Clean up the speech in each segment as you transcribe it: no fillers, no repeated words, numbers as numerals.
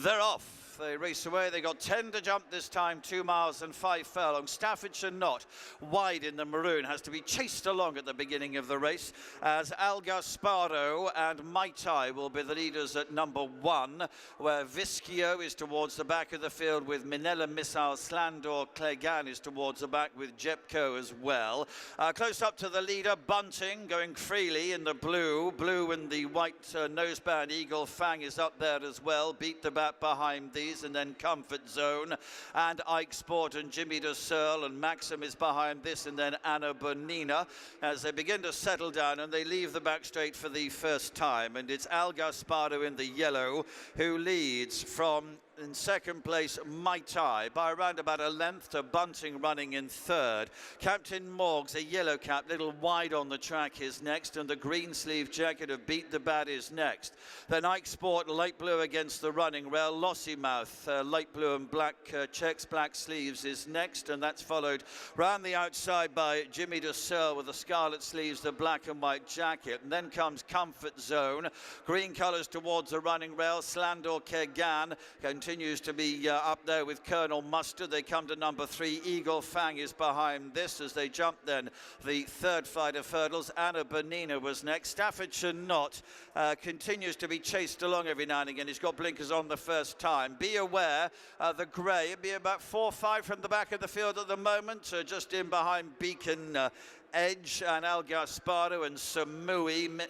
They're off. They race away. They got 10 to jump this time, 2 miles and 5 furlongs. Staffordshire Knot, wide in the maroon, has to be chased along at the beginning of the race, as Al Gasparo and Mai Tai will be the leaders at number 1, where Vischio is towards the back of the field with Minella Missile. Slandor Clegane is towards the back with Jepco as well. Close up to the leader, Bunting, going freely in the blue and the white noseband. Eagle Fang is up there as well. Beat the Bat behind these, and then Comfort Zone and Ike Sport and Jimmy de Searle, and Maxim is behind this, and then Anna Bonina as they begin to settle down and they leave the back straight for the first time. And it's Al Gasparo in the yellow who leads from, in second place, Mai Tai by around about a length to Bunting running in third. Captain Morgs, a yellow cap, little wide on the track, is next, and the green sleeve jacket of Beat the Bat is next. Then Ike Sport, light blue against the running rail. Lossymouth, light blue and black checks, black sleeves, is next, and that's followed round the outside by Jimmy de Searle with the scarlet sleeves, the black and white jacket. And then comes Comfort Zone, green colours towards the running rail. Slandor Kegan continues to be up there with Colonel Mustard. They come to number 3. Eagle Fang is behind this as they jump then the third flight of hurdles. Anna Bonina was next. Staffordshire Knot continues to be chased along every now and again. He's got blinkers on the first time. Be aware, the grey, it'll be about 4 or 5 from the back of the field at the moment, just in behind Beacon Edge and Al Gasparo and Samui,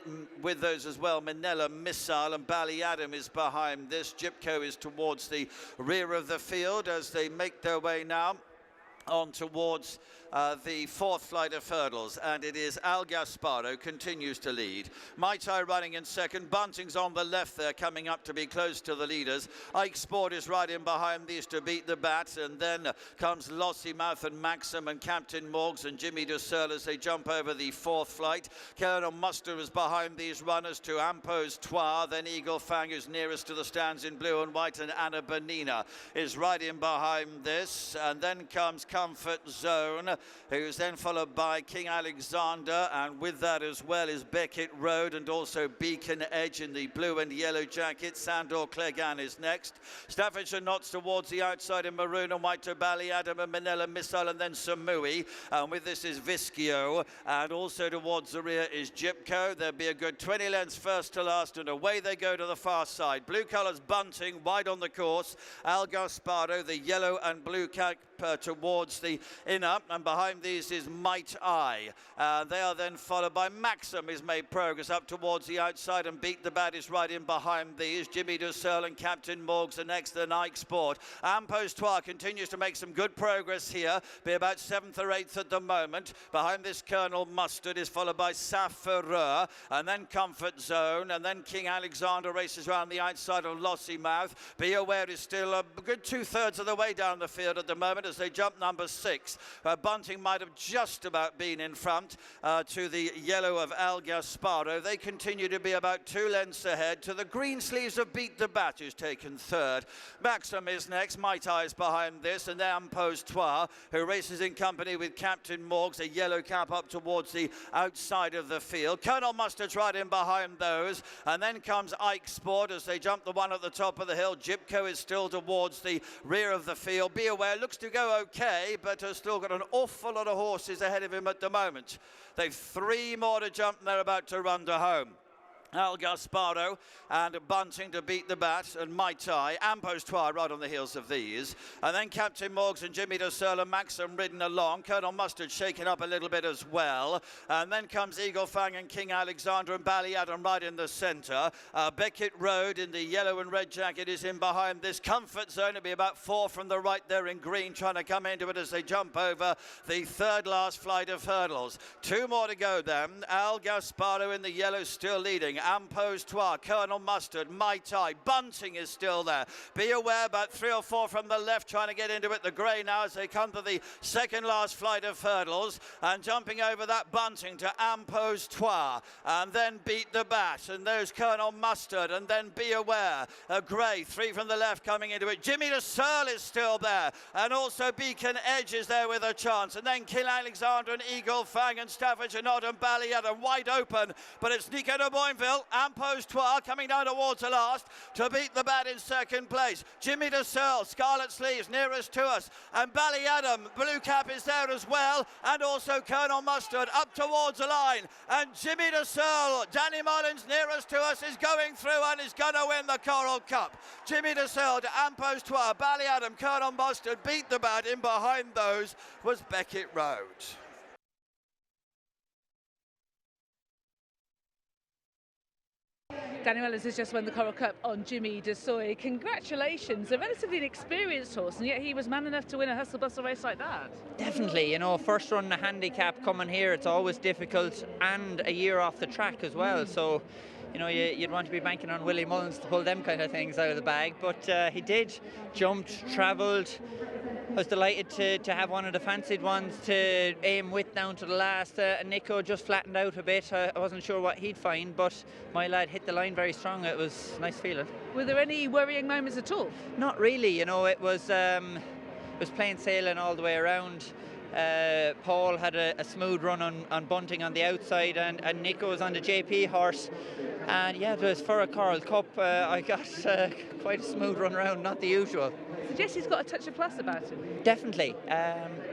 with those as well. Minella Missile and Ballyburn is behind this. Jipco is towards the rear of the field as they make their way now on towards the fourth flight of hurdles, and it is Al Gasparo continues to lead. Mai Tai running in second. Bunting's on the left there, coming up to be close to the leaders. Ike Sport is right in behind these to Beat the Bat, and then comes Lossymouth and Maxim and Captain Morgs and Jimmy de Searle as they jump over the fourth flight. Colonel Mustard is behind these runners to Impose Toi, then Eagle Fang, who's nearest to the stands in blue and white, and Anna Bonina is right in behind this, and then comes Comfort Zone, who's then followed by King Alexander, and with that as well is Beckett Road and also Beacon Edge in the blue and yellow jacket. Sandor Clegane is next. Staffordshire Knots towards the outside in maroon and white to Ballyburn and Minella Missile, and then Samui, and with this is Vischio, and also towards the rear is Jipco. There'll be a good 20 lengths first to last, and away they go to the far side. Blue colours Bunting wide on the course. Al Gasparo, the yellow and blue cap, towards the inner, and behind these is Mai Tai. They are then followed by Maxim, who's made progress up towards the outside, and Beat the Bat is right in behind these. Jimmy de Searle and Captain Morgs are next, the Ike Sport. Impose Toi continues to make some good progress here, be about 7th or 8th at the moment. Behind this Colonel Mustard is followed by Safareur, and then Comfort Zone, and then King Alexander races around the outside of Lossymouth. Be aware is still a good 2/3 of the way down the field at the moment as they jump number 6. Bunting might have just about been in front to the yellow of Al Gasparo. They continue to be about 2 lengths ahead to the green sleeves of Beat the Bat, who's taken third. Maxim is next. Mai Tai is behind this, and then Impose Toi, who races in company with Captain Morgs, a yellow cap, up towards the outside of the field. Colonel Mustard's right in behind those, and then comes Ike Sport as they jump the one at the top of the hill. Jipco is still towards the rear of the field. Be aware, looks to go okay, but has still got an awful lot of horses ahead of him at the moment. They've 3 more to jump, and they're about to run to home. Al Gasparo and Bunting to Beat the Bat, and Mai Tai, Impose Toi right on the heels of these. And then Captain Morgs and Jimmy de Searle and Maxim ridden along. Colonel Mustard shaken up a little bit as well. And then comes Eagle Fang and King Alexander and Ballyburn right in the centre. Beckett Road in the yellow and red jacket is in behind this. Comfort Zone will be about 4 from the right there in green, trying to come into it as they jump over the third last flight of hurdles. 2 more to go then. Al Gasparo in the yellow still leading. Impose Toi, Colonel Mustard, Mai Tai, Bunting is still there. Be aware, about 3 or 4 from the left trying to get into it. The grey now as they come to the second last flight of hurdles, and jumping over that Bunting to Impose Toi, and then Beat the Bat, and there's Colonel Mustard, and then Be Aware. A grey, 3 from the left coming into it. Jimmy de Searle is still there, and also Beacon Edge is there with a chance, and then King Alexander and Eagle Fang and Staffordshire Knot and Ballyburn wide open, but it's Nico de Boinville still. Impose Toi coming down towards the last to beat the bad in second place. Jimmy de Seuil, Scarlet Sleeves nearest to us, and Ballyburn, Blue Cap is there as well, and also Colonel Mustard up towards the line, and Jimmy de Seuil, Danny Mullins nearest to us, is going through and is going to win the Coral Cup. Jimmy de Seuil to Impose Toi, Ballyburn, Colonel Mustard beat the bad. In behind those was Beckett Road. Danny Mullins has just won the Coral Cup on Jimmy de Seuil. Congratulations, a relatively inexperienced horse, and yet he was man enough to win a hustle-bustle race like that. Definitely, you know, first run a handicap coming here, it's always difficult, and a year off the track as well, so you know, you'd want to be banking on Willie Mullins to pull them kind of things out of the bag, but he did, jumped, travelled. I was delighted to have one of the fancied ones to aim with down to the last. And Nico just flattened out a bit. I wasn't sure what he'd find, but my lad hit the line very strong. It was a nice feeling. Were there any worrying moments at all? Not really, you know, it was plain sailing all the way around. Paul had a smooth run on bunting on the outside, and Nico was on the JP horse. And yeah, it was for a Coral Cup. I got quite a smooth run around, not the usual. Suggests he's got a touch of class about him. Definitely.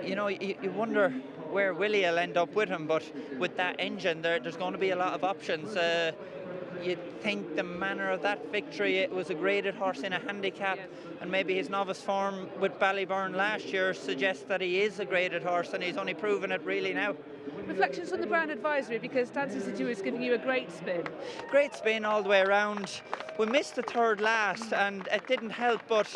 You know, you wonder where Willie will end up with him, but with that engine, there's going to be a lot of options. You'd think the manner of that victory, it was a graded horse in a handicap, and maybe his novice form with Ballyburn last year suggests that he is a graded horse, and he's only proven it really now. Reflections on the Brown Advisory, because Dancing City was giving you a great spin. Great spin all the way around. We missed the third last, and it didn't help, but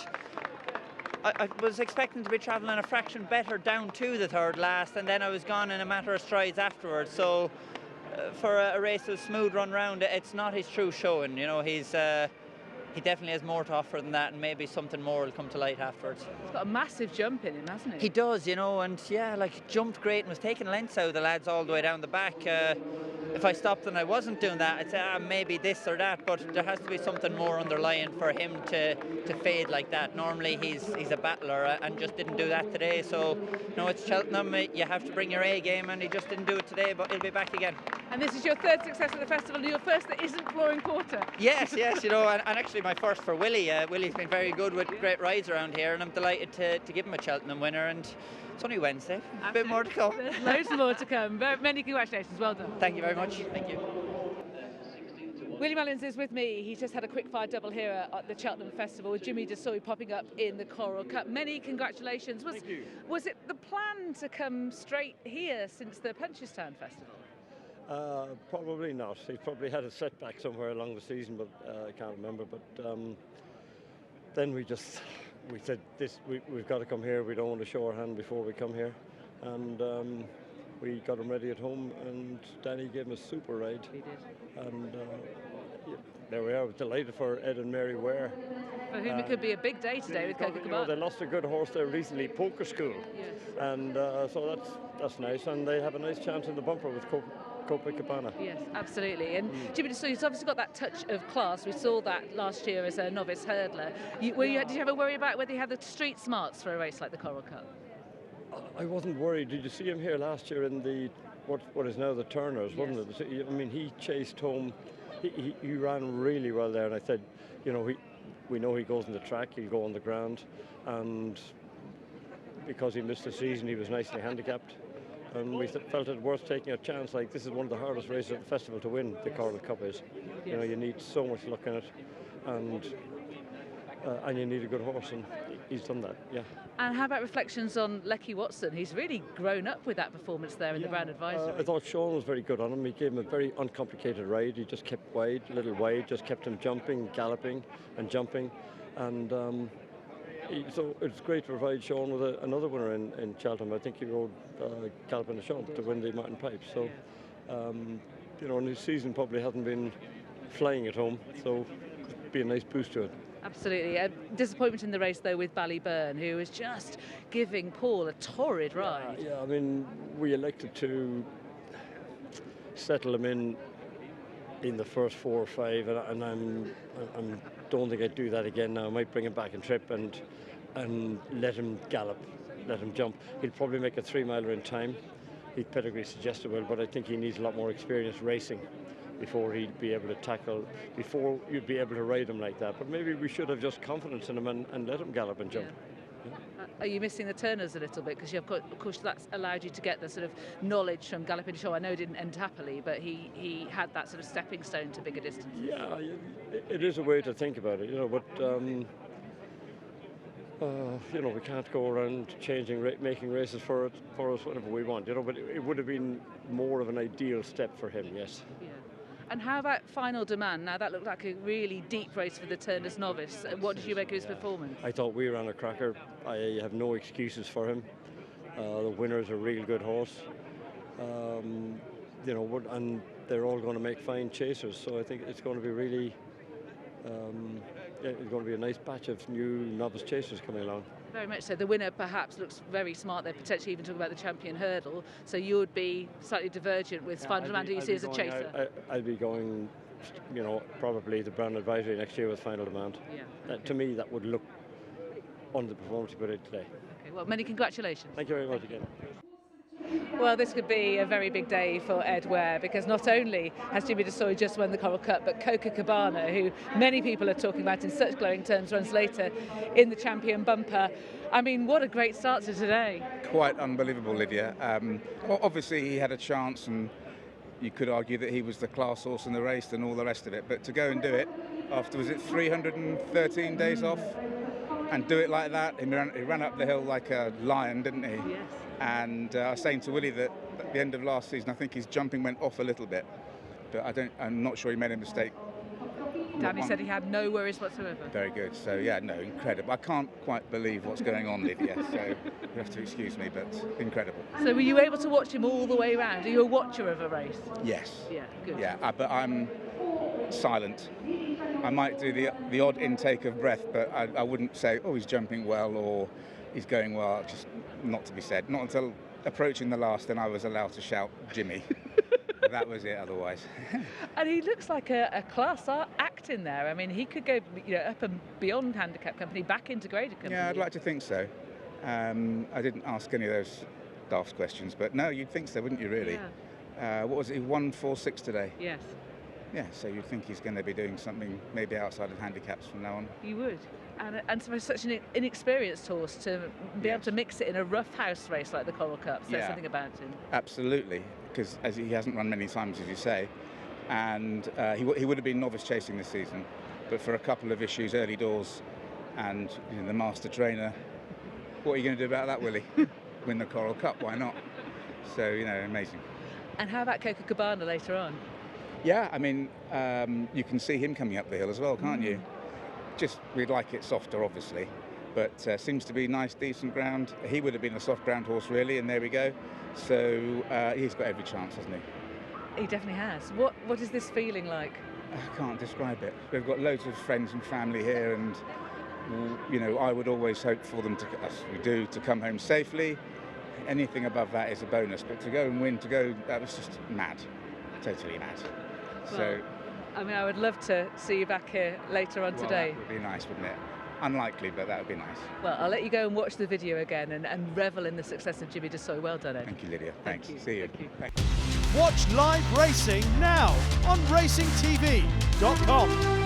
I was expecting to be travelling a fraction better down to the third last, and then I was gone in a matter of strides afterwards. So for a race with a smooth run round, it's not his true showing. You know, he definitely has more to offer than that, and maybe something more will come to light afterwards. He's got a massive jump in him, hasn't he? He does, you know, and yeah, like jumped great and was taking lengths out of the lads all the way down the back. If I stopped and I wasn't doing that, I'd say maybe this or that, but there has to be something more underlying for him to fade like that. Normally he's a battler and just didn't do that today. So, no, it's Cheltenham, you have to bring your A game, and he just didn't do it today, but he'll be back again. And this is your third success at the festival, and your first that isn't flooring quarter. Yes, you know, and actually my first for Willie. Willie's been very good with great rides around here, and I'm delighted to give him a Cheltenham winner, and it's only Wednesday. A bit more to come. There's loads more to come. Many congratulations, well done. Thank you very much. Thank you. Willie Mullins is with me. He's just had a quick-fire double here at the Cheltenham Festival with Jimmy de Seuil popping up in the Coral Cup. Many congratulations. Thank you. Was it the plan to come straight here since the Punchestown Festival? Probably not. He probably had a setback somewhere along the season, but I can't remember. But then we said we've got to come here. We don't want to show our hand before we come here, and we got him ready at home. And Danny gave him a super ride. He did. And there we are. I was delighted for Ed and Mary Ware. For whom it could be a big day today with Coca Cabana. They lost a good horse there recently, Poker School, yes. And so that's nice. And they have a nice chance in the bumper with Copacabana. Yes, absolutely. And Jimmy de Seuil's obviously got that touch of class. We saw that last year as a novice hurdler. Did you ever worry about whether he had the street smarts for a race like the Coral Cup? I wasn't worried. Did you see him here last year in the what is now the Turners, yes. Wasn't it? I mean, he chased home. He ran really well there, and I said, you know, we know he goes on the track, he'll go on the ground, and because he missed the season, he was nicely handicapped. And we felt it worth taking a chance. Like, this is one of the hardest races at the festival to win, the Coral Cup is. Yes. You know, you need so much luck in it, and you need a good horse, and he's done that, yeah. And how about reflections on Lecky Watson? He's really grown up with that performance there in the Brown Advisory. I thought Sean was very good on him. He gave him a very uncomplicated ride. He just kept wide, a little wide, just kept him jumping, galloping and jumping. And so it's great to provide Sean with another winner in Cheltenham. I think he rode Galloping the Sean to win the Mountain Pipes. So, you know, and his season probably hasn't been flying at home, so it'd be a nice boost to it. Absolutely. A disappointment in the race, though, with Ballyburn, who was just giving Paul a torrid ride. Yeah, I mean, we elected to settle him in the first 4 or 5, and I don't think I'd do that again now. I might bring him back and trip and let him gallop, let him jump. He'll probably make a 3-miler in time. His pedigree suggested well, but I think he needs a lot more experience racing. before he'd be able to tackle, before you'd be able to ride him like that. But maybe we should have just confidence in him and let him gallop and jump. Are you missing the turners a little bit? Because of course that's allowed you to get the sort of knowledge from galloping show. I know it didn't end happily, but he had that sort of stepping stone to bigger distance. Yeah, it is a way to think about it, but we can't go around making races for us whenever we want, but it would have been more of an ideal step for him, yes. Yeah. And how about Final Demand? Now that looked like a really deep race for the Turners novice. What did you make of his performance? I thought we ran a cracker. I have no excuses for him. The winner's a real good horse. And they're all going to make fine chasers. So I think it's going to be really, it's going to be a nice batch of new novice chasers coming along. Very much so. The winner perhaps looks very smart. They're potentially even talking about the champion hurdle. So you would be slightly divergent with Final Demand, who you see as a chaser. I'd be going, probably the Brand Advisory next year with Final Demand. Yeah. To me, that would look on the performance he put in today. Okay. Well, many congratulations. Thank you very much again. Well, this could be a very big day for Ed Ware, because not only has Jimmy de Seuil just won the Coral Cup, but Copacabana, who many people are talking about in such glowing terms, runs later in the champion bumper. I mean, what a great start to today. Quite unbelievable, Lydia. Obviously, he had a chance, and you could argue that he was the class horse in the race and all the rest of it. But to go and do it after, was it 313 days off? And do it like that, he ran up the hill like a lion, didn't he? Yes. And I was saying to Willie that at the end of last season, I think his jumping went off a little bit, but I'm not sure he made a mistake. Danny said he had no worries whatsoever. Very good. So yeah, no, incredible. I can't quite believe what's going on, Lydia. So you have to excuse me, but incredible. So were you able to watch him all the way around? Are you a watcher of a race? Yes. Yeah, good. Yeah, but I'm silent. I might do the odd intake of breath, but I wouldn't say, oh, he's jumping well or he's going well. Just not to be said. Not until approaching the last, then I was allowed to shout, Jimmy. That was it otherwise. And he looks like a class act in there. I mean, he could go up and beyond handicap company, back into graded company. Yeah, I'd like to think so. I didn't ask any of those daft questions, but no, you'd think so, wouldn't you, really? Yeah. What was it, 146 today? Yes. Yeah, so you'd think he's going to be doing something maybe outside of handicaps from now on. You would. And for such an inexperienced horse to be able to mix it in a rough house race like the Coral Cup, says something about him. Absolutely, because as he hasn't run many times, as you say, and he would have been novice chasing this season, but for a couple of issues early doors and the master trainer, what are you going to do about that, Willie? Win the Coral Cup, why not? So, amazing. And how about Copacabana later on? Yeah, I mean, you can see him coming up the hill as well, can't you? Just, we'd like it softer, obviously, but seems to be nice, decent ground. He would have been a soft ground horse, really, and there we go. So he's got every chance, hasn't he? He definitely has. What is this feeling like? I can't describe it. We've got loads of friends and family here, and I would always hope for them to come home safely. Anything above that is a bonus, but to go and win, that was just mad, totally mad. Well, so, I mean, I would love to see you back here later on today. That would be nice, wouldn't it? Unlikely, but that would be nice. Well, I'll let you go and watch the video again and revel in the success of Jimmy de Seuil. Well done, Ed. Thank you, Lydia. Thanks. Thank you. See you. Thank you. Watch live racing now on racingtv.com.